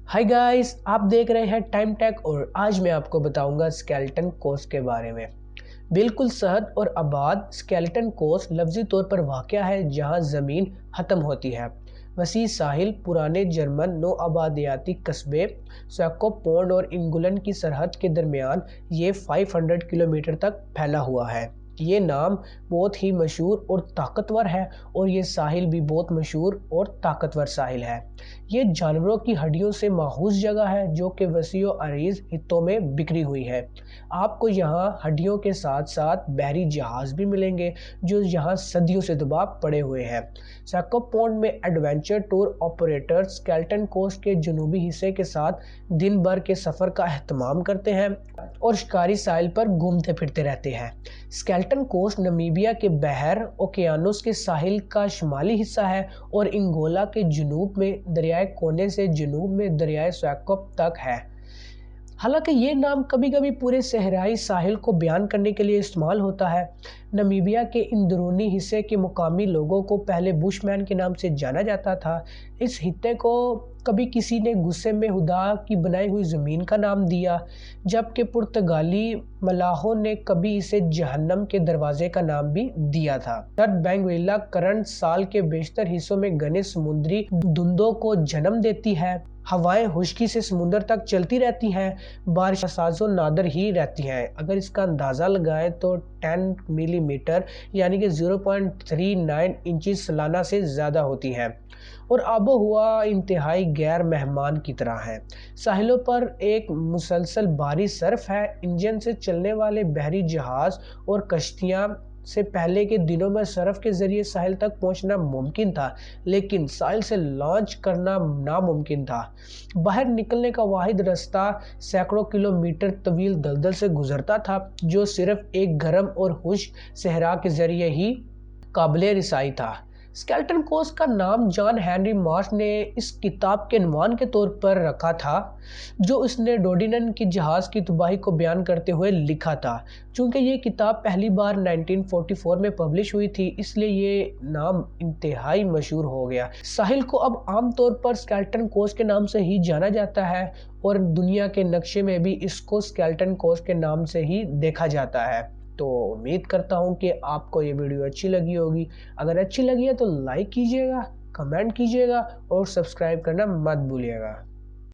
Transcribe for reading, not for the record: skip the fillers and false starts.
Hi guys, आप देख रहे हैं टाइम टेक और आज मैं आपको बताऊंगा स्केलेटन कोस्ट के बारे में। बिल्कुल सहज और आबाद स्केलेटन कोस्ट लफ्जी तौर पर वाक़या है जहां ज़मीन ख़त्म होती है। वसी साहिल, पुराने जर्मन नौ आबादियाती कस्बे, सैको पौंड और इंगुलन की सरहद के दरमियान ये 500 किलोमीटर तक फैला हुआ है। ये नाम बहुत ही मशहूर और ताकतवर है और ये साहिल भी बहुत मशहूर और ताकतवर साहिल है। ये जानवरों की हड्डियों से माहूज जगह है जो कि वसीओ अरीज हिस्सों में बिखरी हुई है। आपको यहाँ हड्डियों के साथ साथ बहरी जहाज भी मिलेंगे जो यहाँ सदियों से दबा पड़े हुए हैं। सैको पॉन्ड में adventure tour operators Skeleton Coast के जनूबी हिस्से के साथ दिन भर के सफ़र का एहतमाम करते हैं और शिकारी साहिल पर घूमते फिरते रहते हैं। स्केलेटन कोस्ट नमीबिया के बहर ओकियानोस के साहिल का शुमाली हिस्सा है और इंगोला के जनूब में दरियाए कोने से जनूब में दरियाए स्वैकोप तक है। हालांकि ये नाम कभी कभी पूरे सहराई साहिल को बयान करने के लिए इस्तेमाल होता है। नमीबिया के अंदरूनी हिस्से के मुकामी लोगों को पहले बुशमैन के नाम से जाना जाता था। इस हित्ते को कभी किसी ने गुस्से में खुदा की बनाई हुई ज़मीन का नाम दिया, जबकि पुर्तगाली मलाहों ने कभी इसे जहन्नम के दरवाजे का नाम भी दिया था। सर्द बैंगविला करंट साल के बेशतर हिस्सों में घने समुद्री धुंधों को जन्म देती है। हवाएं खुश्की से समुद्र तक चलती रहती हैं, बारिश साजो नादर ही रहती हैं। अगर इसका अंदाज़ा लगाएं तो 10 मिलीमीटर यानी कि 0.39 इंचेस सालाना से ज़्यादा होती हैं और आबो हुआ इंतहाई गैर मेहमान की तरह है। साहिलों पर एक मुसलसल बारी सर्फ है। इंजन से चलने वाले बहरी जहाज़ और कश्तियाँ से पहले के दिनों में सर्फ के जरिए साहिल तक पहुंचना मुमकिन था, लेकिन साहिल से लॉन्च करना नामुमकिन था। बाहर निकलने का वाहिद रास्ता सैकड़ों किलोमीटर तवील दलदल से गुजरता था जो सिर्फ एक गर्म और खुश्क सहरा के जरिए ही काबिल रिसाई था। स्केलेटन कोस्ट का नाम जॉन हेनरी मार्श ने इस किताब के عنوان के तौर पर रखा था जो उसने डोडिनन की जहाज़ की तबाही को बयान करते हुए लिखा था। चूंकि ये किताब पहली बार 1944 में पब्लिश हुई थी, इसलिए ये नाम इंतहाई मशहूर हो गया। साहिल को अब आम तौर पर स्केलेटन कोस्ट के नाम से ही जाना जाता है और दुनिया के नक्शे में भी इसको स्केलेटन कोस्ट के नाम से ही देखा जाता है। तो उम्मीद करता हूँ कि आपको ये वीडियो अच्छी लगी होगी। अगर अच्छी लगी है तो लाइक कीजिएगा, कमेंट कीजिएगा और सब्सक्राइब करना मत भूलिएगा।